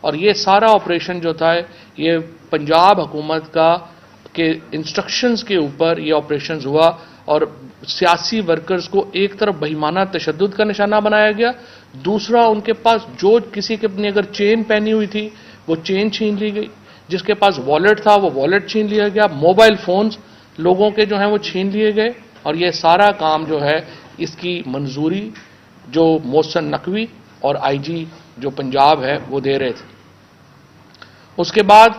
اور یہ سارا آپریشن جو تھا یہ پنجاب حکومت کے انسٹرکشنز کے اوپر یہ آپریشنز ہوا اور سیاسی ورکرز کو ایک طرف بہیمانہ تشدد کا نشانہ بنایا گیا، دوسرا ان کے پاس جو کسی کے اپنی اگر چین پہنی ہوئی تھی وہ چین چھین لی گئی، جس کے پاس والٹ تھا وہ والٹ چھین لیا گیا، موبائل فونز لوگوں کے جو ہیں وہ چھین لیے گئے، اور یہ سارا کام جو ہے اس کی منظوری جو محسن نقوی اور آئی جی جو پنجاب ہے وہ دے رہے تھے۔ اس کے بعد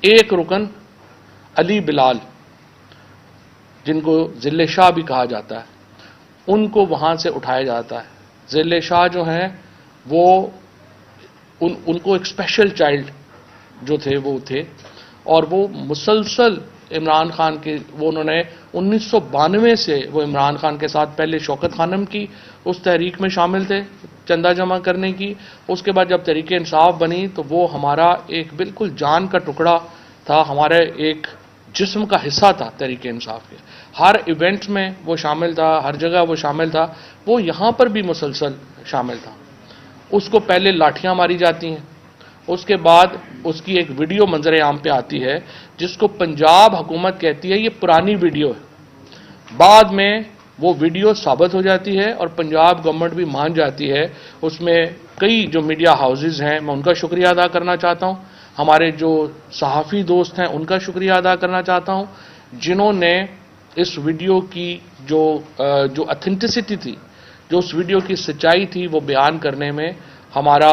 ایک رکن علی بلال جن کو ذل شاہ بھی کہا جاتا ہے ان کو وہاں سے اٹھایا جاتا ہے۔ ذل شاہ جو ہیں وہ ان کو ایک اسپیشل چائلڈ جو تھے وہ تھے، اور وہ مسلسل عمران خان کے انہوں نے 1992 سے وہ عمران خان کے ساتھ پہلے شوکت خانم کی اس تحریک میں شامل تھے چندہ جمع کرنے کی، اس کے بعد جب تحریک انصاف بنی تو وہ ہمارا ایک بالکل جان کا ٹکڑا تھا، ہمارے ایک جسم کا حصہ تھا تحریک انصاف کے، ہر ایونٹ میں وہ شامل تھا، ہر جگہ وہ شامل تھا، وہ یہاں پر بھی مسلسل شامل تھا۔ اس کو پہلے لاٹھیاں ماری جاتی ہیں، اس کے بعد اس کی ایک ویڈیو منظر عام پہ آتی ہے جس کو پنجاب حکومت کہتی ہے یہ پرانی ویڈیو ہے، بعد میں وہ ویڈیو ثابت ہو جاتی ہے اور پنجاب گورنمنٹ بھی مان جاتی ہے۔ اس میں کئی جو میڈیا ہاؤسز ہیں میں ان کا شکریہ ادا کرنا چاہتا ہوں، ہمارے جو صحافی دوست ہیں ان کا شکریہ ادا کرنا چاہتا ہوں جنہوں نے اس ویڈیو کی جو اتھینٹسٹی تھی، جو اس ویڈیو کی سچائی تھی وہ بیان کرنے میں ہمارا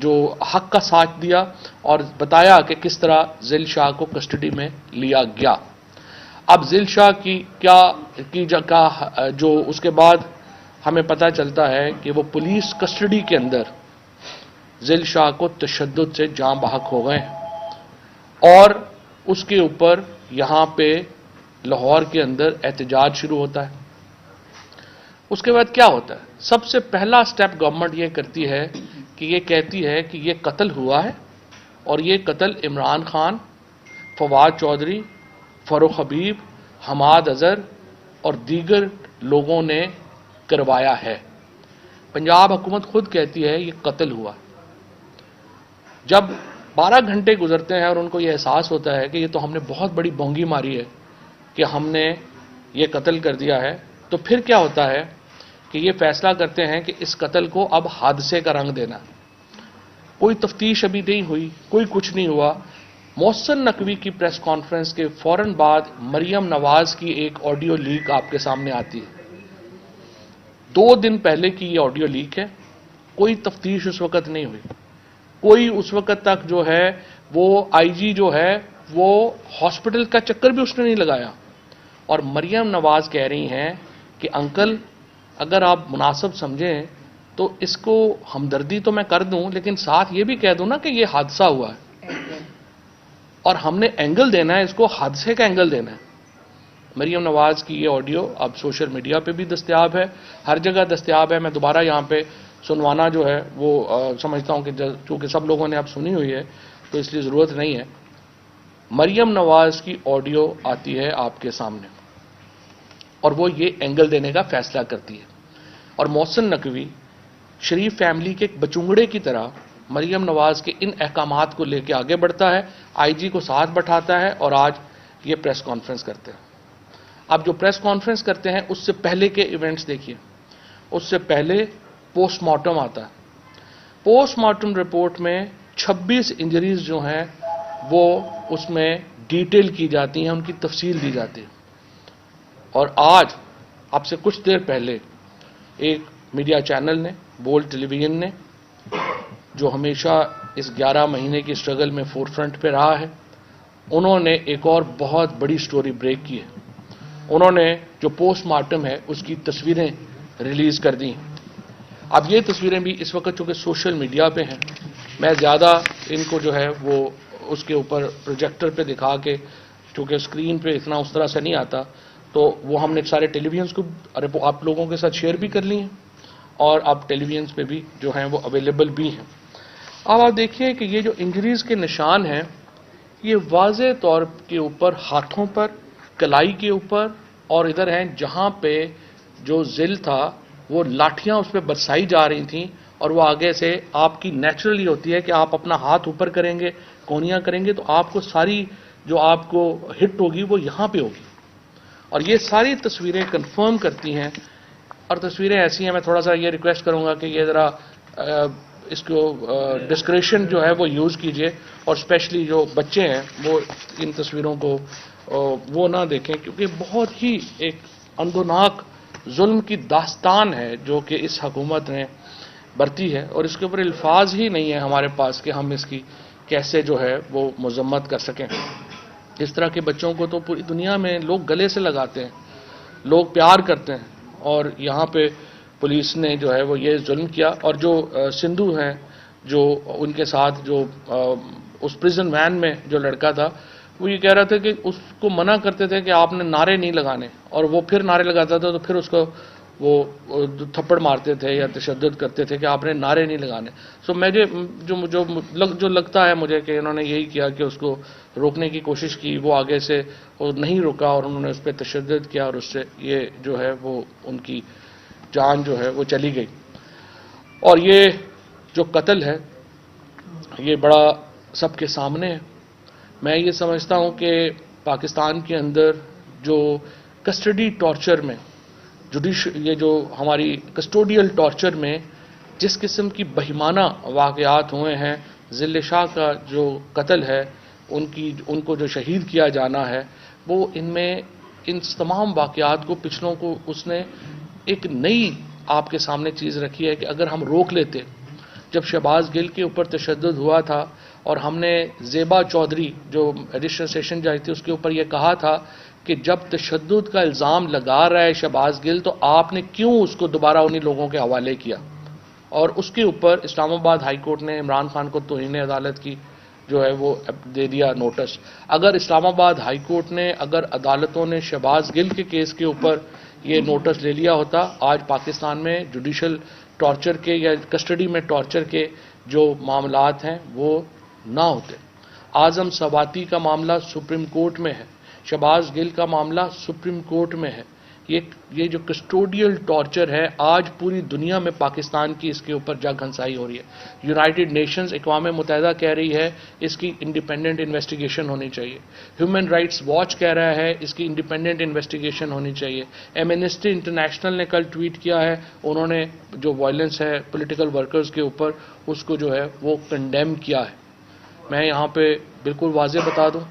جو حق کا ساتھ دیا اور بتایا کہ کس طرح ذل شاہ کو کسٹڈی میں لیا گیا۔ اب ذل شاہ کی جو اس کے بعد ہمیں پتہ چلتا ہے کہ وہ پولیس کسٹڈی کے اندر ذل شاہ کو تشدد سے جاں بحق ہو گئے اور اس کے اوپر یہاں پہ لاہور کے اندر احتجاج شروع ہوتا ہے۔ اس کے بعد کیا ہوتا ہے؟ سب سے پہلا سٹیپ گورنمنٹ یہ کرتی ہے کہ یہ کہتی ہے کہ یہ قتل ہوا ہے اور یہ قتل عمران خان، فواد چودھری، فاروق حبیب، حماد اظہر اور دیگر لوگوں نے کروایا ہے۔ پنجاب حکومت خود کہتی ہے یہ قتل ہوا۔ جب 12 گھنٹے گزرتے ہیں اور ان کو یہ احساس ہوتا ہے کہ یہ تو ہم نے بہت بڑی بونگی ماری ہے کہ ہم نے یہ قتل کر دیا ہے، تو پھر کیا ہوتا ہے کہ یہ فیصلہ کرتے ہیں کہ اس قتل کو اب حادثے کا رنگ دینا۔ کوئی تفتیش ابھی نہیں ہوئی، کوئی کچھ نہیں ہوا۔ محسن نقوی کی پریس کانفرنس کے فوراً بعد مریم نواز کی ایک آڈیو لیک آپ کے سامنے آتی ہے۔ 2 دن پہلے کی یہ آڈیو لیک ہے، کوئی تفتیش اس وقت نہیں ہوئی، کوئی اس وقت تک جو ہے وہ آئی جی جو ہے وہ ہاسپٹل کا چکر بھی اس نے نہیں لگایا، اور مریم نواز کہہ رہی ہیں کہ انکل اگر آپ مناسب سمجھیں تو اس کو ہمدردی تو میں کر دوں لیکن ساتھ یہ بھی کہہ دوں نا کہ یہ حادثہ ہوا ہے اور ہم نے اینگل دینا ہے، اس کو حادثے کا اینگل دینا ہے۔ مریم نواز کی یہ آڈیو اب سوشل میڈیا پہ بھی دستیاب ہے، ہر جگہ دستیاب ہے۔ میں دوبارہ یہاں پہ سنوانا جو ہے وہ سمجھتا ہوں کہ چونکہ سب لوگوں نے اب سنی ہوئی ہے تو اس لیے ضرورت نہیں ہے۔ مریم نواز کی آڈیو آتی ہے آپ کے سامنے اور وہ یہ اینگل دینے کا فیصلہ کرتی ہے، اور محسن نقوی شریف فیملی کے ایک بچونگڑے کی طرح مریم نواز کے ان احکامات کو لے کے آگے بڑھتا ہے، آئی جی کو ساتھ بٹھاتا ہے اور آج یہ پریس کانفرنس کرتے ہیں۔ اب جو پریس کانفرنس کرتے ہیں اس سے پہلے کے ایونٹس دیکھیے۔ اس سے پہلے پوسٹ مارٹم آتا ہے۔ پوسٹ مارٹم رپورٹ میں 26 انجریز جو ہیں وہ اس میں ڈیٹیل کی جاتی ہیں، ان کی تفصیل دی جاتی ہے، اور آج اب سے کچھ دیر پہلے ایک میڈیا چینل نے، بولڈ ٹیلی ویژن نے، جو ہمیشہ اس 11 مہینے کی سٹرگل میں فور فرنٹ پہ رہا ہے، انہوں نے ایک اور بہت بڑی سٹوری بریک کی ہے۔ انہوں نے جو پوسٹ مارٹم ہے اس کی تصویریں ریلیز کر دی ہیں۔ اب یہ تصویریں بھی اس وقت چونکہ سوشل میڈیا پہ ہیں، میں زیادہ ان کو جو ہے وہ اس کے اوپر پروجیکٹر پہ دکھا کے، چونکہ اسکرین پہ اتنا اس طرح سے نہیں آتا، تو وہ ہم نے سارے ٹیلی ویژنس کو آپ لوگوں کے ساتھ شیئر بھی کر لی ہیں اور اب ٹیلی ویژنس پہ بھی جو ہیں وہ اویلیبل بھی ہیں۔ اب آپ دیکھیے کہ یہ جو انجریز کے نشان ہیں یہ واضح طور کے اوپر ہاتھوں پر، کلائی کے اوپر، اور ادھر ہیں جہاں پہ جو ذل تھا وہ لاٹھیاں اس پہ برسائی جا رہی تھیں اور وہ آگے سے آپ کی نیچرلی ہوتی ہے کہ آپ اپنا ہاتھ اوپر کریں گے، کونیاں کریں گے، تو آپ کو ساری جو آپ کو ہٹ ہوگی وہ یہاں پہ ہوگی. اور یہ ساری تصویریں کنفرم کرتی ہیں، اور تصویریں ایسی ہیں. میں تھوڑا سا یہ ریکویسٹ کروں گا کہ یہ ذرا اس کو ڈسکریشن جو ہے وہ یوز کیجئے، اور اسپیشلی جو بچے ہیں وہ ان تصویروں کو وہ نہ دیکھیں، کیونکہ بہت ہی ایک اندوناک ظلم کی داستان ہے جو کہ اس حکومت نے برتی ہے، اور اس کے اوپر الفاظ ہی نہیں ہے ہمارے پاس کہ ہم اس کی کیسے جو ہے وہ مذمت کر سکیں. اس طرح کے بچوں کو تو پوری دنیا میں لوگ گلے سے لگاتے ہیں، لوگ پیار کرتے ہیں، اور یہاں پہ پولیس نے جو ہے وہ یہ ظلم کیا. اور جو سندھو ہیں جو ان کے ساتھ جو اس پریزن وین میں جو لڑکا تھا، وہ یہ کہہ رہا تھا کہ اس کو منع کرتے تھے کہ آپ نے نعرے نہیں لگانے، اور وہ پھر نعرے لگاتا تھا تو پھر اس کو وہ تھپڑ مارتے تھے یا تشدد کرتے تھے کہ آپ نے نعرے نہیں لگانے. سو مجھے جو لگتا ہے مجھے کہ انہوں نے یہی کیا کہ اس کو روکنے کی کوشش کی، وہ آگے سے وہ نہیں رکا اور انہوں نے اس پہ تشدد کیا، اور اس سے یہ جو ہے وہ ان کی جان جو ہے وہ چلی گئی. اور یہ جو قتل ہے یہ بڑا سب کے سامنے ہے. میں یہ سمجھتا ہوں کہ پاکستان کے اندر جو کسٹڈی ٹارچر میں یہ جو ہماری کسٹوڈیل ٹارچر میں جس قسم کی بہیمانہ واقعات ہوئے ہیں، ذل شاہ کا جو قتل ہے، ان کو جو شہید کیا جانا ہے، وہ ان تمام واقعات کو پچھلوں کو اس نے ایک نئی آپ کے سامنے چیز رکھی ہے کہ اگر ہم روک لیتے. جب شہباز گل کے اوپر تشدد ہوا تھا اور ہم نے زیبا چودھری جو ایڈیشنل سیشن جج تھی اس کے اوپر یہ کہا تھا کہ جب تشدد کا الزام لگا رہا ہے شہباز گل تو آپ نے کیوں اس کو دوبارہ انہی لوگوں کے حوالے کیا. اور اس کے اوپر اسلام آباد ہائی کورٹ نے عمران خان کو توہین عدالت کی جو ہے وہ دے دیا نوٹس. اگر اسلام آباد ہائی کورٹ نے، اگر عدالتوں نے شہباز گل کے کیس کے اوپر یہ نوٹس لے لیا ہوتا، آج پاکستان میں جوڈیشل ٹارچر کے یا کسٹڈی میں ٹارچر کے جو معاملات ہیں وہ نہ ہوتے. اعظم سواتی کا معاملہ سپریم کورٹ میں ہے، شہباز گل کا معاملہ سپریم کورٹ میں ہے. یہ جو کسٹوڈیل ٹارچر ہے آج پوری دنیا میں پاکستان کی اس کے اوپر جگ ہنسائی ہو رہی ہے. یونائٹڈ نیشنز اقوام متحدہ کہہ رہی ہے اس کی انڈیپینڈنٹ انویسٹیگیشن ہونی چاہیے. ہیومن رائٹس واچ کہہ رہا ہے اس کی انڈیپینڈنٹ انویسٹیگیشن ہونی چاہیے. ایمنسٹی انٹرنیشنل نے کل ٹویٹ کیا ہے، انہوں نے جو وائلنس ہے پولیٹیکل ورکرز کے اوپر اس کو جو ہے وہ کنڈیم کیا ہے. میں یہاں پہ بالکل واضح بتا دوں،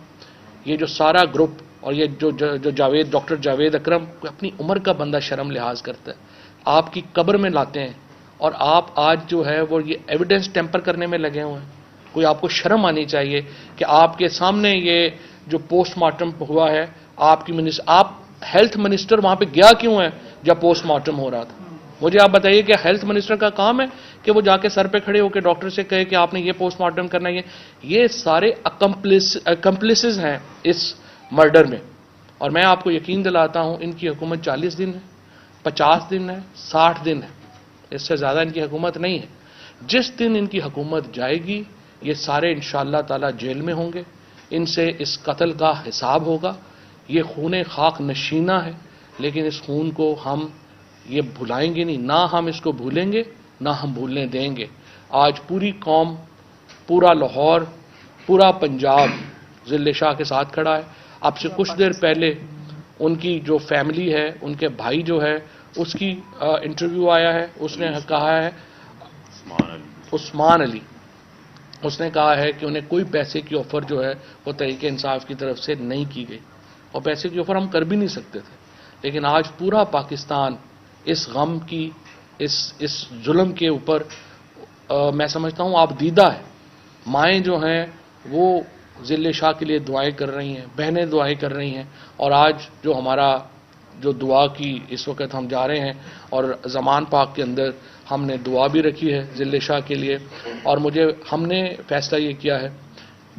یہ جو سارا گروپ اور یہ جو ڈاکٹر جاوید اکرم اپنی عمر کا بندہ شرم لحاظ کرتا ہے، آپ کی قبر میں لاتے ہیں، اور آپ آج جو ہے وہ یہ ایویڈنس ٹیمپر کرنے میں لگے ہوئے ہیں. کوئی آپ کو شرم آنی چاہیے کہ آپ کے سامنے یہ جو پوسٹ مارٹم ہوا ہے، آپ ہیلتھ منسٹر وہاں پہ گیا کیوں ہے جب پوسٹ مارٹم ہو رہا تھا؟ مجھے آپ بتائیے کہ ہیلتھ منسٹر کا کام ہے کہ وہ جا کے سر پہ کھڑے ہو کے ڈاکٹر سے کہے کہ آپ نے یہ پوسٹ مارٹم کرنا ہے؟ یہ سارے اکمپلسز ہیں اس مرڈر میں. اور میں آپ کو یقین دلاتا ہوں ان کی حکومت 40 دن ہے، 50 دن ہے، 60 دن ہے، اس سے زیادہ ان کی حکومت نہیں ہے. جس دن ان کی حکومت جائے گی یہ سارے انشاءاللہ تعالی جیل میں ہوں گے، ان سے اس قتل کا حساب ہوگا. یہ خون خاک نشینہ ہے، لیکن اس خون کو ہم یہ بھلائیں گے نہیں، نہ ہم اس کو بھولیں گے نہ ہم بھولنے دیں گے. آج پوری قوم، پورا لاہور، پورا پنجاب ذل شاہ کے ساتھ کھڑا ہے. اب سے کچھ دیر پہلے ان کی جو فیملی ہے، ان کے بھائی جو ہے، اس کی انٹرویو آیا ہے، اس نے کہا ہے عثمان علی، اس نے کہا ہے کہ انہیں کوئی پیسے کی آفر جو ہے وہ تحریک انصاف کی طرف سے نہیں کی گئی، اور پیسے کی آفر ہم کر بھی نہیں سکتے تھے. لیکن آج پورا پاکستان اس غم کی، اس ظلم کے اوپر میں سمجھتا ہوں آپ دیدہ ہے. مائیں جو ہیں وہ ذل شاہ کے لیے دعائیں کر رہی ہیں، بہنیں دعائیں کر رہی ہیں. اور آج جو ہمارا جو دعا کی اس وقت ہم جا رہے ہیں، اور زمان پاک کے اندر ہم نے دعا بھی رکھی ہے ذل شاہ کے لیے. اور ہم نے فیصلہ یہ کیا ہے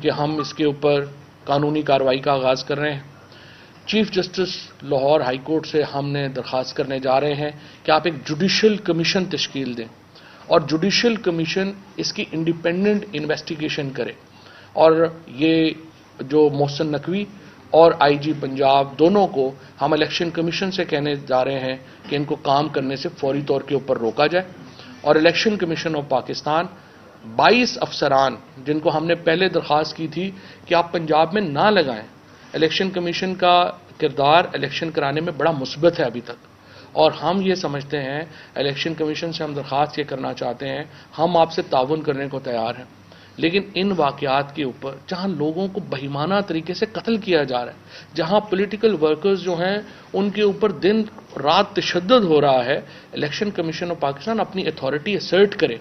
کہ ہم اس کے اوپر قانونی کارروائی کا آغاز کر رہے ہیں. Chief justice Lahore high court سے ہم نے درخواست کرنے جا رہے ہیں کہ آپ ایک جوڈیشل کمیشن تشکیل دیں، اور جوڈیشل کمیشن اس کی انڈیپینڈنٹ انویسٹیگیشن کرے. اور یہ جو محسن نقوی اور آئی جی پنجاب دونوں کو ہم الیکشن کمیشن سے کہنے جا رہے ہیں کہ ان کو کام کرنے سے فوری طور کے اوپر روکا جائے. اور الیکشن کمیشن آف پاکستان 22 افسران جن کو ہم نے پہلے درخواست کی تھی کہ آپ پنجاب میں نہ لگائیں. الیکشن کمیشن کا کردار الیکشن کرانے میں بڑا مثبت ہے ابھی تک, اور ہم یہ سمجھتے ہیں, الیکشن کمیشن سے ہم درخواست یہ کرنا چاہتے ہیں, ہم آپ سے تعاون کرنے کو تیار ہیں, لیکن ان واقعات کے اوپر جہاں لوگوں کو بہیمانہ طریقے سے قتل کیا جا رہا ہے, جہاں پولیٹیکل ورکرز جو ہیں ان کے اوپر دن رات تشدد ہو رہا ہے, الیکشن کمیشن آف پاکستان اپنی اتھارٹی اسرٹ کرے,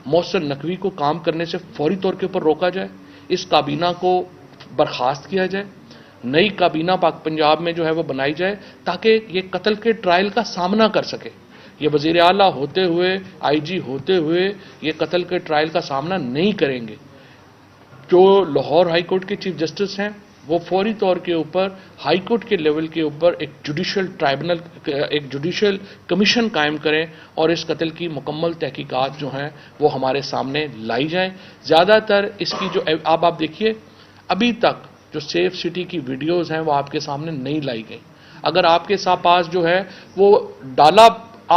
محسن نقوی کو کام کرنے سے فوری طور کے اوپر روکا جائے, اس کابینہ کو برخاست کیا جائے, نئی کابینہ پاک پنجاب میں جو ہے وہ بنائی جائے تاکہ یہ قتل کے ٹرائل کا سامنا کر سکے. یہ وزیر اعلیٰ ہوتے ہوئے, آئی جی ہوتے ہوئے یہ قتل کے ٹرائل کا سامنا نہیں کریں گے. جو لاہور ہائی کورٹ کے چیف جسٹس ہیں وہ فوری طور کے اوپر ہائی کورٹ کے لیول کے اوپر ایک جوڈیشل ٹرائبونل, ایک جوڈیشل کمیشن قائم کریں اور اس قتل کی مکمل تحقیقات جو ہیں وہ ہمارے سامنے لائی جائیں. زیادہ تر اس کی جو آپ دیکھیے ابھی تک جو سیف سٹی کی ویڈیوز ہیں وہ آپ کے سامنے نہیں لائی گئی. اگر آپ کے پاس جو ہے وہ ڈالا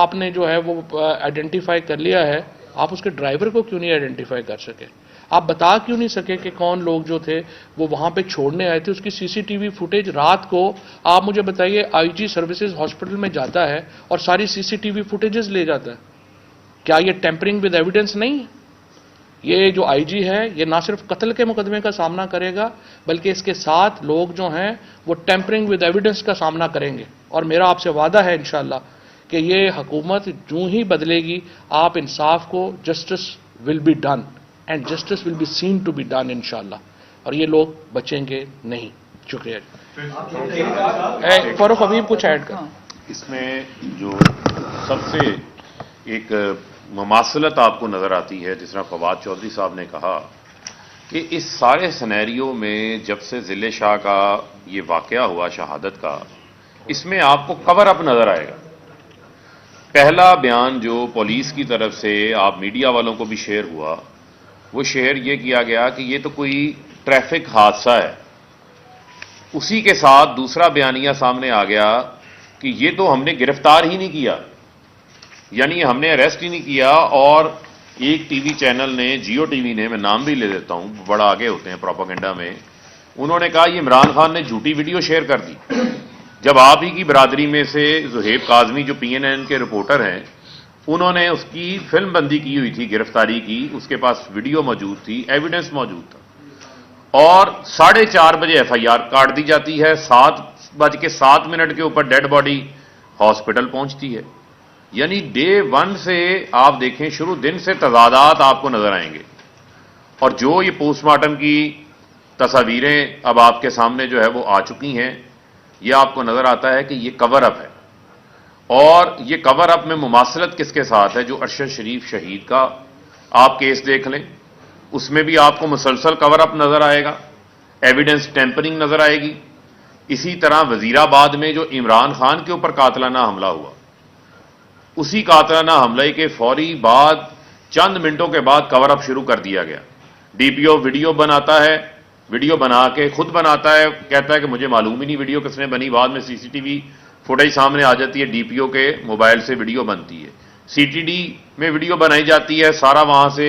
آپ نے جو ہے وہ آئیڈینٹیفائی کر لیا ہے, آپ اس کے ڈرائیور کو کیوں نہیں آئیڈینٹیفائی کر سکے؟ آپ بتا کیوں نہیں سکے کہ کون لوگ جو تھے وہ وہاں پہ چھوڑنے آئے تھے؟ اس کی سی سی ٹی وی فوٹیج رات کو آپ مجھے بتائیے آئی جی سروسز ہاسپٹل میں جاتا ہے اور ساری سی سی ٹی وی فوٹیجز لے جاتا ہے. کیا یہ ٹیمپرنگ ود ایویڈنس نہیں ہے؟ یہ جو آئی جی ہے یہ نہ صرف قتل کے مقدمے کا سامنا کرے گا بلکہ اس کے ساتھ لوگ جو ہیں وہ ٹیمپرنگ ود ایویڈنس کا سامنا کریں گے. اور میرا آپ سے وعدہ ہے انشاءاللہ کہ یہ حکومت جو ہی بدلے گی, آپ انصاف کو, justice will be done and justice will be seen to be done انشاءاللہ, اور یہ لوگ بچیں گے نہیں. شکریہ. فاروق حبیب کچھ ایڈ کر. اس میں جو سب سے ایک مماثلت آپ کو نظر آتی ہے, جس طرح فواد چودھری صاحب نے کہا کہ اس سارے سینیریو میں جب سے ضلع شاہ کا یہ واقعہ ہوا شہادت کا, اس میں آپ کو کور اپ نظر آئے گا. پہلا بیان جو پولیس کی طرف سے آپ میڈیا والوں کو بھی شیئر ہوا, وہ شیئر یہ کیا گیا کہ یہ تو کوئی ٹریفک حادثہ ہے. اسی کے ساتھ دوسرا بیانیہ سامنے آ گیا کہ یہ تو ہم نے گرفتار ہی نہیں کیا, یعنی ہم نے اریسٹ ہی نہیں کیا. اور ایک ٹی وی چینل نے, جیو ٹی وی نے, میں نام بھی لے دیتا ہوں, بڑا آگے ہوتے ہیں پروپیگنڈا میں, انہوں نے کہا یہ عمران خان نے جھوٹی ویڈیو شیئر کر دی. جب آپ ہی کی برادری میں سے زہیب کاظمی جو پی این این کے رپورٹر ہیں, انہوں نے اس کی فلم بندی کی ہوئی تھی گرفتاری کی, اس کے پاس ویڈیو موجود تھی, ایویڈنس موجود تھا, اور 4:30 بجے ایف آئی آر کاٹ دی جاتی ہے, 7:07 کے اوپر ڈیڈ باڈی ہاسپٹل پہنچتی ہے. یعنی ڈے 1 سے آپ دیکھیں, شروع دن سے تضادات آپ کو نظر آئیں گے. اور جو یہ پوسٹ مارٹم کی تصاویریں اب آپ کے سامنے جو ہے وہ آ چکی ہیں, یہ آپ کو نظر آتا ہے کہ یہ کور اپ ہے. اور یہ کور اپ میں مماثلت کس کے ساتھ ہے؟ جو ارشد شریف شہید کا آپ کیس دیکھ لیں, اس میں بھی آپ کو مسلسل کور اپ نظر آئے گا, ایویڈنس ٹیمپرنگ نظر آئے گی. اسی طرح وزیر آباد میں جو عمران خان کے اوپر قاتلانہ حملہ ہوا, اسی قاتلانہ حملے کے فوری بعد چند منٹوں کے بعد کور اپ شروع کر دیا گیا. ڈی پی او ویڈیو بناتا ہے, ویڈیو بنا کے خود بناتا ہے, کہتا ہے کہ مجھے معلوم ہی نہیں ویڈیو کس نے بنی. بعد میں سی سی ٹی وی فوٹیج سامنے آ جاتی ہے, ڈی پی او کے موبائل سے ویڈیو بنتی ہے, سی ٹی ڈی میں ویڈیو بنائی جاتی ہے, سارا وہاں سے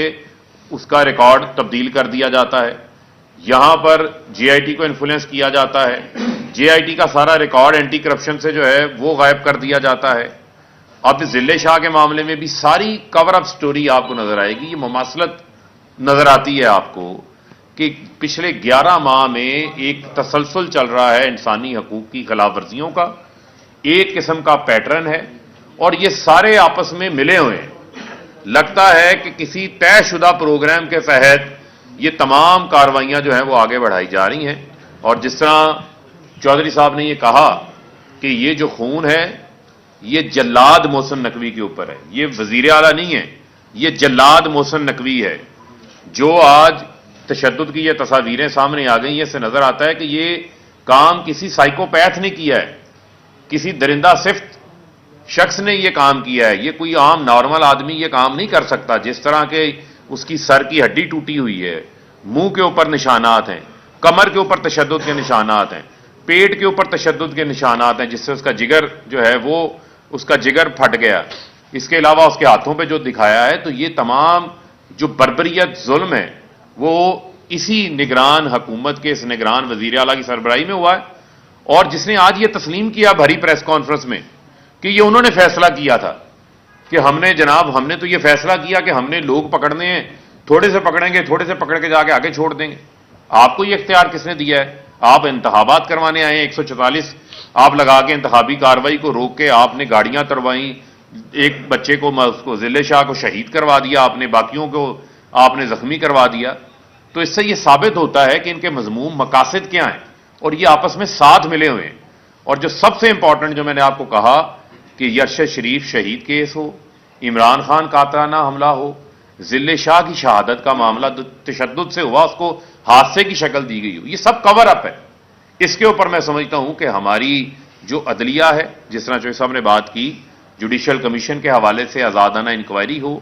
اس کا ریکارڈ تبدیل کر دیا جاتا ہے. یہاں پر جے آئی ٹی کو انفلوئنس کیا جاتا ہے, جے آئی ٹی کا سارا ریکارڈ اینٹی کرپشن سے جو ہے وہ غائب کر دیا جاتا ہے. اب ضلع شاہ کے معاملے میں بھی ساری کور اپ سٹوری آپ کو نظر آئے گی. یہ مماثلت نظر آتی ہے آپ کو کہ پچھلے 11 ماہ میں ایک تسلسل چل رہا ہے انسانی حقوق کی خلاف ورزیوں کا, ایک قسم کا پیٹرن ہے, اور یہ سارے آپس میں ملے ہوئے ہیں. لگتا ہے کہ کسی طے شدہ پروگرام کے تحت یہ تمام کاروائیاں جو ہیں وہ آگے بڑھائی جا رہی ہیں. اور جس طرح چودھری صاحب نے یہ کہا کہ یہ جو خون ہے یہ جلاد محسن نقوی کے اوپر ہے, یہ وزیر اعلیٰ نہیں ہے, یہ جلاد محسن نقوی ہے. جو آج تشدد کی یہ تصاویریں سامنے آ گئی ہیں, اس سے نظر آتا ہے کہ یہ کام کسی سائیکوپیتھ نے کیا ہے, کسی درندہ صفت شخص نے یہ کام کیا ہے. یہ کوئی عام نارمل آدمی یہ کام نہیں کر سکتا. جس طرح کے اس کی سر کی ہڈی ٹوٹی ہوئی ہے, منہ کے اوپر نشانات ہیں, کمر کے اوپر تشدد کے نشانات ہیں, پیٹ کے اوپر تشدد کے نشانات ہیں, جس سے اس کا جگر جو ہے وہ اس کا جگر پھٹ گیا. اس کے علاوہ اس کے ہاتھوں پہ جو دکھایا ہے، تو یہ تمام جو بربریت ظلم ہے وہ اسی نگران حکومت کے، اس نگران وزیر اعلیٰ کی سربراہی میں ہوا ہے، اور جس نے آج یہ تسلیم کیا بھری پریس کانفرنس میں کہ یہ انہوں نے فیصلہ کیا تھا کہ ہم نے تو یہ فیصلہ کیا کہ ہم نے لوگ پکڑنے ہیں، تھوڑے سے پکڑیں گے، تھوڑے سے پکڑ کے جا کے آگے چھوڑ دیں گے۔ آپ کو یہ اختیار کس نے دیا ہے؟ آپ انتخابات کروانے آئے ہیں، 144 آپ لگا کے انتخابی کارروائی کو روک کے آپ نے گاڑیاں تروائیں، ایک بچے کو، اس کو ذل شاہ کو شہید کروا دیا آپ نے، باقیوں کو آپ نے زخمی کروا دیا۔ تو اس سے یہ ثابت ہوتا ہے کہ ان کے مذموم مقاصد کیا ہیں، اور یہ آپس میں ساتھ ملے ہوئے ہیں۔ اور جو سب سے امپورٹنٹ جو میں نے آپ کو کہا کہ یرشد شریف شہید کیس ہو، عمران خان قاطعانہ حملہ ہو، ذل شاہ کی شہادت کا معاملہ تشدد سے ہوا، اس کو حادثے کی شکل دی گئی ہو، یہ سب کور اپ ہے۔ اس کے اوپر میں سمجھتا ہوں کہ ہماری جو عدلیہ ہے، جس طرح چوہدری صاحب نے بات کی، جوڈیشل کمیشن کے حوالے سے آزادانہ انکوائری ہو،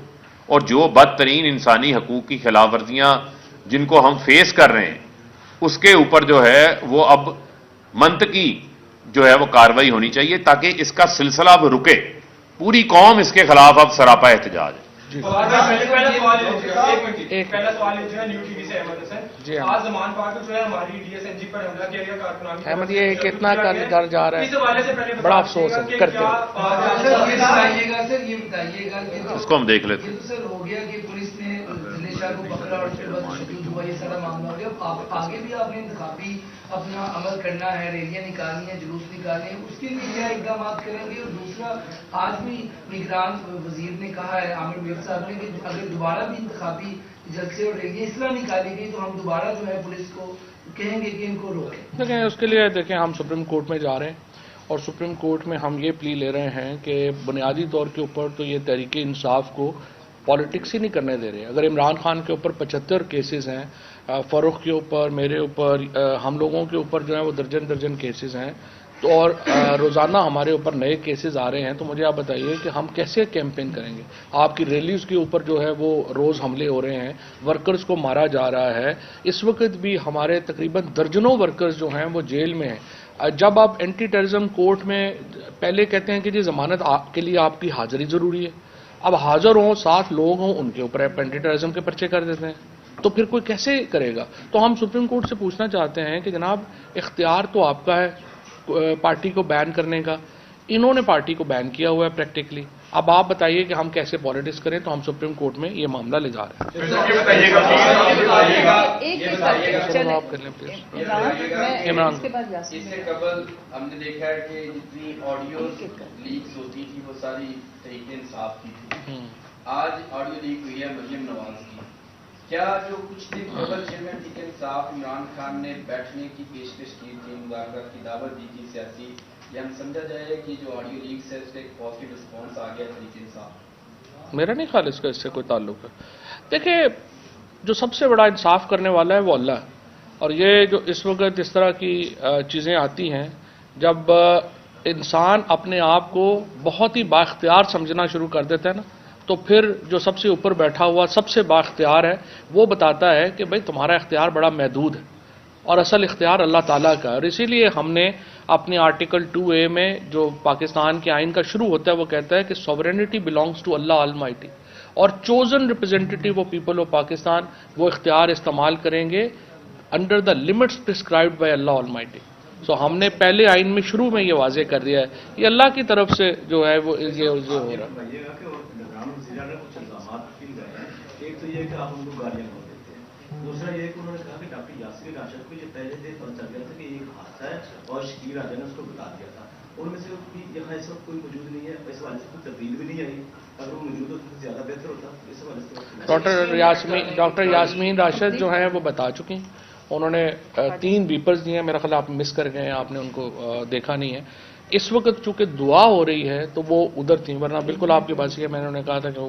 اور جو بدترین انسانی حقوق کی خلاف ورزیاں جن کو ہم فیس کر رہے ہیں، اس کے اوپر جو ہے وہ اب منطقی جو ہے وہ کارروائی ہونی چاہیے، تاکہ اس کا سلسلہ اب رکے۔ پوری قوم اس کے خلاف اب سراپا احتجاج ہے۔ پہلا سوال جو ہے نیو ٹی وی سے احمد حسن، آج زمان پاک جو ہے ہماری ڈی ایس این جی پر حملہ کیا گیا کارکنان کی، احمد یہ کتنا در جا رہا اس حوالے سے پہلے ہے، بڑا افسوس ہے کرتے سر یہ بتائیے گا کہ اس کو ہم دیکھ لیتے ہیں۔ سر ہو گیا کہ پولیس نے ذل شاہ کو پکڑا اور اس کے بعد تشدد ہوا، یہ سارا معاملہ ہو گیا۔ آگے بھی آپ نے انتخابی اپنا عمل کرنا ہے، ریلیاں نکالنی ہیں، جلوس نکالنے ہیں، اس کے لیے کیا اقدامات کریں گے؟ اور دوسرا، آج بھی نگران وزیر نے کہا ہے عامر میر صاحب نے کہ اگر دوبارہ بھی انتخابی جلسے اور ریلیاں اس طرح نکالی گئی تو ہم دوبارہ جو ہے پولیس کو کہیں گے کہ ان کو روکیں۔ دیکھیں اس کے لیے ہم سپریم کورٹ میں جا رہے ہیں، اور سپریم کورٹ میں ہم یہ پلی لے رہے ہیں کہ بنیادی طور کے اوپر تو یہ تحریک انصاف کو پالیٹکس ہی نہیں کرنے دے رہے۔ اگر عمران خان کے اوپر 75 کیسز ہیں، فاروق کے اوپر، میرے اوپر، ہم لوگوں کے اوپر جو ہیں وہ درجن درجن کیسز ہیں، تو اور روزانہ ہمارے اوپر نئے کیسز آ رہے ہیں، تو مجھے آپ بتائیے کہ ہم کیسے کیمپین کریں گے؟ آپ کی ریلیز کے اوپر جو ہے وہ روز حملے ہو رہے ہیں، ورکرز کو مارا جا رہا ہے۔ اس وقت بھی ہمارے تقریباً درجنوں ورکرز جو ہیں وہ جیل میں ہیں۔ جب آپ اینٹی ٹیررزم کورٹ میں پہلے کہتے ہیں کہ جی ضمانت کے لیے آپ کی حاضری ضروری ہے، اب حاضر ہوں، 7 لوگ ہوں، ان کے اوپر اینٹی ٹیررزم کے پرچے کر دیتے ہیں، تو پھر کوئی کیسے کرے گا؟ تو ہم سپریم کورٹ سے پوچھنا چاہتے ہیں کہ جناب اختیار تو آپ کا ہے پارٹی کو بین کرنے کا، انہوں نے پارٹی کو بین کیا ہوا ہے پریکٹیکلی، اب آپ بتائیے کہ ہم کیسے پالیٹکس کریں؟ تو ہم سپریم کورٹ میں یہ معاملہ لے جا رہے ہیں۔ آپ کر لیں پلیز عمران۔ اس سے قبل ہم نے دیکھا ہے کہ جتنی آڈیو لیکس ہوتی تھی وہ ساری تحریک انصاف کی تھی، آج آڈیو لیک ہوئی ہے مریم نواز کی۔ کیا جو کچھ دن قبل چیئرمین تحریک انصاف عمران خان نے بیٹھنے کی پیشکش کی تھی، مذاکرات کی دعوت دی تھی سیاسی، یہ ہم سمجھا جائے کہ جو آڈیو لیکس ہے اس کا ایک پازیٹیو رسپانس آ گیا تحریک انصاف؟ میرا نہیں خیال اس کا اس سے کوئی تعلق ہے۔ دیکھیں جو سب سے بڑا انصاف کرنے والا ہے وہ اللہ ہے، اور یہ جو اس وقت اس طرح کی چیزیں آتی ہیں، جب انسان اپنے آپ کو بہت ہی بااختیار سمجھنا شروع کر دیتا ہے نا، تو پھر جو سب سے اوپر بیٹھا ہوا سب سے بااختیار ہے وہ بتاتا ہے کہ بھائی تمہارا اختیار بڑا محدود ہے، اور اصل اختیار اللہ تعالیٰ کا ہے۔ اور اسی لیے ہم نے اپنے آرٹیکل 2A میں جو پاکستان کے آئین کا شروع ہوتا ہے وہ کہتا ہے کہ sovereignty belongs to Allah almighty, اور chosen representative of people of Pakistan وہ اختیار استعمال کریں گے under the limits prescribed by Allah almighty. So ہم نے پہلے آئین میں شروع میں یہ واضح کر دیا ہے، یہ اللہ کی طرف سے جو ہے وہ یہ ہو رہا ہے۔ ایک تو یہ کہ آپ ان کو گالیاں کھول دیتے ہیں، دوسرا یہ کہ انہوں نے کہا کہ ڈاکٹر یاسر راشد کو یہ پہلے دن پتہ چل گیا تھا کہ یہ ایک حادثہ ہے، اور شکیل راجہ نے اس کو بتا دیا تھا۔ ان میں سے یہاں اس وقت کوئی موجود نہیں ہے، اس حوالے سے کوئی تبدیل بھی نہیں آئی، اگر وہ موجود ہوتا تو زیادہ بہتر ہوتا۔ اس حوالے سے ڈاکٹر یاسمین راشد جو ہیں وہ بتا چکی ہیں، انہوں نے 3 بیپرز دیے ہیں، میرا خیال آپ مس کر گئے ہیں، آپ نے ان کو دیکھا نہیں ہے۔ اس وقت چونکہ دعا ہو رہی ہے تو وہ ادھر تھیں، ورنہ بالکل آپ کے پاس یہ میں نے کہا تھا کہ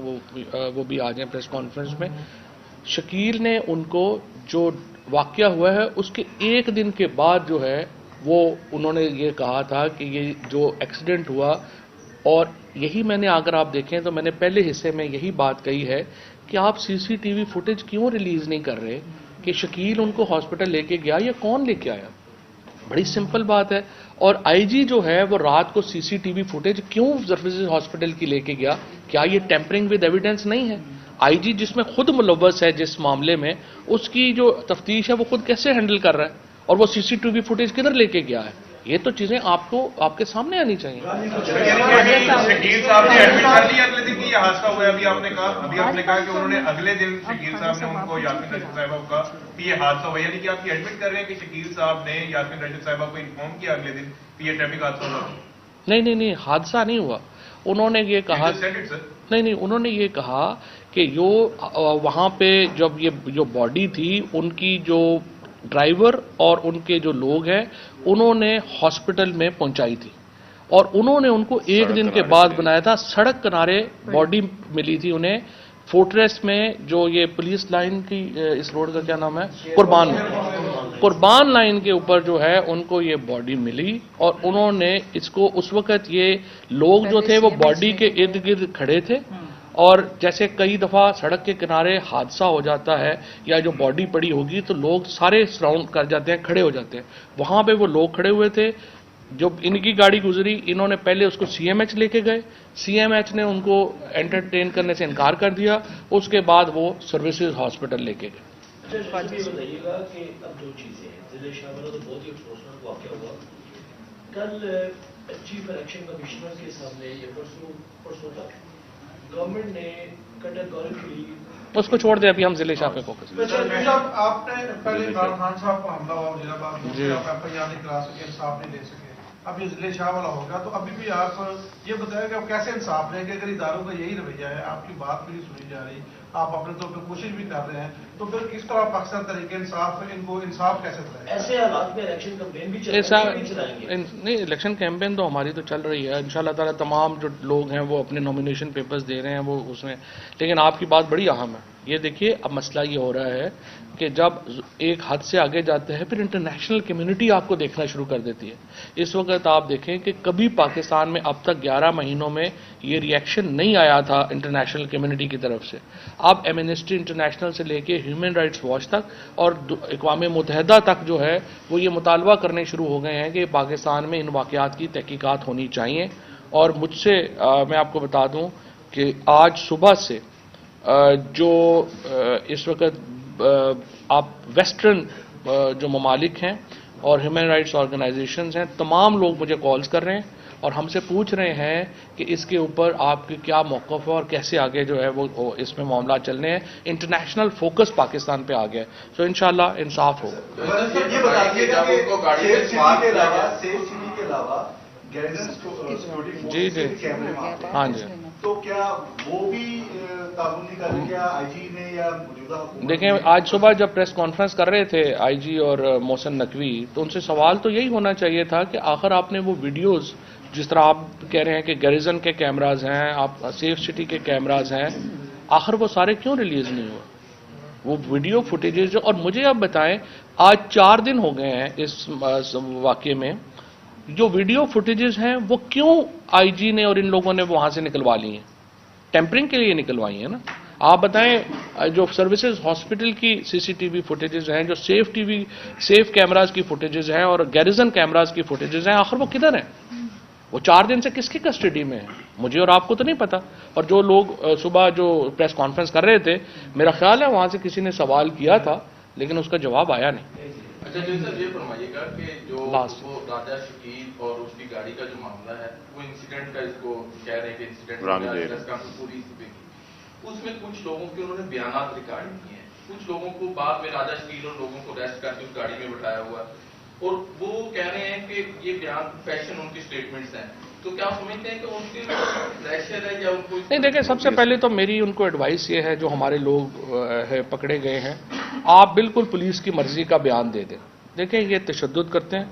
وہ بھی آ جائیں پریس کانفرنس میں۔ شکیل نے ان کو جو واقعہ ہوا ہے اس کے 1 دن کے بعد جو ہے وہ انہوں نے یہ کہا تھا کہ یہ جو ایکسیڈنٹ ہوا، اور یہی میں نے اگر آپ دیکھیں تو میں نے پہلے حصے میں یہی بات کہی ہے کہ آپ CCTV فوٹیج کیوں ریلیز نہیں کر رہے کہ شکیل ان کو ہاسپٹل لے کے گیا یا کون لے کے آیا؟ بڑی سمپل بات ہے۔ اور IG جو ہے وہ رات کو CCTV فوٹیج کیوں سروسز ہاسپٹل کی لے کے گیا کیا یہ ٹیمپرنگ ود ایویڈنس نہیں ہے؟ آئی جی جس میں خود ملوث ہے جس معاملے میں، اس کی جو تفتیش ہے وہ خود کیسے ہینڈل کر رہا ہے، اور وہ سی سی ٹی وی فوٹیج کدھر لے کے گیا ہے؟ یہ تو چیزیں آپ کے سامنے آنی چاہیے۔ شکیل صاحب نے ایڈمٹ کر لیا اگلے دن کی یہ حادثہ ہوا ہے؟ ابھی آپ نے کہا کہ انہوں نے اگلے دن شکیل صاحب نے ان کو یاسمین راشد صاحبہ کو کہا کہ یہ حادثہ ہوا، یعنی کہ آپ یہ ایڈمٹ کر رہے ہیں کہ شکیل صاحب نے یاسمین راشد صاحبہ کو انفارم کیا اگلے دن کہ یہ ٹریفک حادثہ ہوا؟ نہیں، حادثہ نہیں ہوا۔ انہوں نے یہ کہا، نہیں، انہوں نے یہ کہا کہ وہاں پہ جب یہ جو باڈی تھی ان کی جو ڈرائیور اور ان کے جو لوگ ہیں انہوں نے ہاسپٹل میں پہنچائی تھی، اور انہوں نے ان کو ایک دن کے بعد بنایا تھا۔ سڑک کنارے باڈی ملی تھی انہیں، فورٹریس میں، جو یہ پولیس لائن کی اس روڈ کا کیا نام ہے، قربان لائن کے اوپر جو ہے ان کو یہ باڈی ملی، اور انہوں نے اس کو، اس وقت یہ لوگ جو تھے وہ باڈی کے ارد گرد کھڑے تھے، اور جیسے کئی دفعہ سڑک کے کنارے حادثہ ہو جاتا ہے یا جو باڈی پڑی ہوگی تو لوگ سارے سراؤنڈ کر جاتے ہیں، کھڑے ہو جاتے ہیں، وہاں پہ وہ لوگ کھڑے ہوئے تھے۔ جب ان کی گاڑی گزری انہوں نے پہلے اس کو سی ایم ایچ لے کے گئے، سی ایم ایچ نے ان کو انٹرٹین کرنے سے انکار کر دیا، اس کے بعد وہ سروسز ہاسپٹل لے کے گئے۔ بتائیے گا کہ اب جو چیزیں ہیں ضلع شاہ والا تو بہت ہی افسوسناک واقعہ ہوا، کل چیف الیکشن کمشنر کے سامنے یہ پرسوں تک گورنمنٹ نے کیٹیگوریکلی اس کو چھوڑ دیں، ابھی ہم ضلع شاہ پہ فوکس۔ آپ نے پہلے عمران خان صاحب کو حملہ ہوا وزیر آباد میں، آپ ایف آئی آر نہیں کرا سکے، انصاف نہیں دے سکے، اب یہ ضلع شاہ والا ہوگا، تو ابھی بھی آپ یہ بتائیں کہ آپ کیسے انصاف لیں گے اگر اداروں کا یہی رویہ ہے، آپ کی بات بھی نہیں سنی جا رہی، آپ اپنے طور پہ کوشش بھی کر رہے ہیں، تو پھر کس طرح پاکستان طریقے انصاف ان کو انصاف کیسے دلائیں؟ ایسے حالات میں الیکشن کمپین بھی چلائیں گے؟ نہیں، الیکشن کیمپین تو ہماری تو چل رہی ہے، انشاءاللہ تعالیٰ تمام جو لوگ ہیں وہ اپنے نامینیشن پیپرز دے رہے ہیں وہ اس میں، لیکن آپ کی بات بڑی اہم ہے۔ یہ دیکھیے اب مسئلہ یہ ہو رہا ہے کہ جب ایک حد سے آگے جاتے ہیں پھر انٹرنیشنل کمیونٹی آپ کو دیکھنا شروع کر دیتی ہے۔ اس وقت آپ دیکھیں کہ کبھی پاکستان میں اب تک 11 مہینوں میں یہ ری ایکشن نہیں آیا تھا انٹرنیشنل کمیونٹی کی طرف سے۔ اب ایمنسٹی انٹرنیشنل سے لے کے ہیومن رائٹس واچ تک اور اقوام متحدہ تک جو ہے وہ یہ مطالبہ کرنے شروع ہو گئے ہیں کہ پاکستان میں ان واقعات کی تحقیقات ہونی چاہیے۔ اور مجھ سے میں آپ کو بتا دوں کہ آج صبح سے جو اس وقت آپ ویسٹرن جو ممالک ہیں اور ہیومن رائٹس آرگنائزیشنز ہیں تمام لوگ مجھے کالز کر رہے ہیں اور ہم سے پوچھ رہے ہیں کہ اس کے اوپر آپ کے کیا موقف ہے اور کیسے آگے جو ہے وہ اس میں معاملات چلنے ہیں۔ انٹرنیشنل فوکس پاکستان پہ آ گیا ہے، سو انشاءاللہ انصاف ہوگا۔ یہ بتائیے کہ آپ کو گاڑی میں سیف سٹی کے علاوہ جی ہاں جی، تو کیا وہ بھی تعاون نہیں کر رہے؟ کیا آئی جی نے یا موجودہ حکومت؟ دیکھیں آج صبح جب پریس کانفرنس کر رہے تھے آئی جی اور محسن نقوی تو ان سے سوال تو یہی ہونا چاہیے تھا کہ آخر آپ نے وہ ویڈیوز جس طرح آپ کہہ رہے ہیں کہ گیریزن کے کیمراز ہیں، آپ سیف سٹی کے کیمراز ہیں، آخر وہ سارے کیوں ریلیز نہیں ہوئے وہ ویڈیو فوٹیجز؟ اور مجھے آپ بتائیں آج 4 دن ہو گئے ہیں اس واقعے میں، جو ویڈیو فوٹیجز ہیں وہ کیوں آئی جی نے اور ان لوگوں نے وہاں سے نکلوا لی ہیں؟ ٹیمپرنگ کے لیے نکلوائی ہیں نا۔ آپ بتائیں جو سروسز ہاسپٹل کی سی سی ٹی وی فوٹیجز ہیں، جو سیف کیمراز کی فوٹیجز ہیں اور گیریزن کیمراز کی فوٹیجز ہیں، آخر وہ کدھر ہیں؟ وہ 4 دن سے کس کی کسٹڈی میں ہیں؟ مجھے اور آپ کو تو نہیں پتا۔ اور جو لوگ صبح جو پریس کانفرنس کر رہے تھے میرا خیال ہے وہاں سے کسی نے سوال کیا تھا لیکن اس کا جواب آیا نہیں۔ اچھا جی سر، یہ فرمائیے گا کہ جو وہ راجہ شکیل اور اس کی گاڑی کا جو معاملہ ہے وہ انسیڈنٹ کا اس کو کہہ رہے ہیں کہ انسیڈنٹ پولیس پہ کی، اس میں کچھ لوگوں کے انہوں نے بیانات ریکارڈ کیے ہیں، کچھ لوگوں کو بعد میں راجہ شکیل اور لوگوں کو ریسٹ کر کے اس گاڑی میں بٹھایا ہوا اور وہ کہہ رہے ہیں کہ یہ بیان فیشن ان کی اسٹیٹمنٹس ہیں، تو کیا سمجھتے ہیں کہ ان کی پریشر ہے یا ان کو؟ نہیں دیکھیں، سب سے پہلے تو میری ان کو ایڈوائس یہ ہے جو ہمارے لوگ پکڑے گئے ہیں، آپ بالکل پولیس کی مرضی کا بیان دے دیں۔ دیکھیں یہ تشدد کرتے ہیں،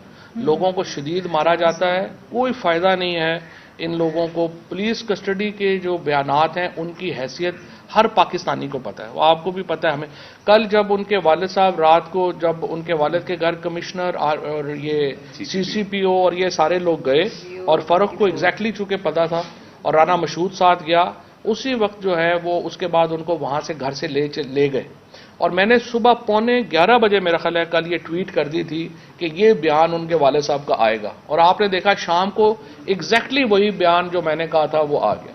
لوگوں کو شدید مارا جاتا ہے، کوئی فائدہ نہیں ہے ان لوگوں کو۔ پولیس کسٹڈی کے جو بیانات ہیں ان کی حیثیت ہر پاکستانی کو پتہ ہے، وہ آپ کو بھی پتہ ہے ہمیں۔ کل جب ان کے والد صاحب رات کو جب ان کے والد کے گھر کمشنر اور یہ سی سی پی او اور یہ سارے لوگ گئے اور فرق کو ایگزیکٹلی چونکہ پتہ تھا اور رانا مشہود ساتھ گیا، اسی وقت جو ہے وہ اس کے بعد ان کو وہاں سے گھر سے لے گئے۔ اور میں نے صبح 11:15 بجے میرا خیال ہے کل یہ ٹویٹ کر دی تھی کہ یہ بیان ان کے والد صاحب کا آئے گا، اور آپ نے دیکھا شام کو ایگزیکٹلی وہی بیان جو میں نے کہا تھا وہ آ گیا۔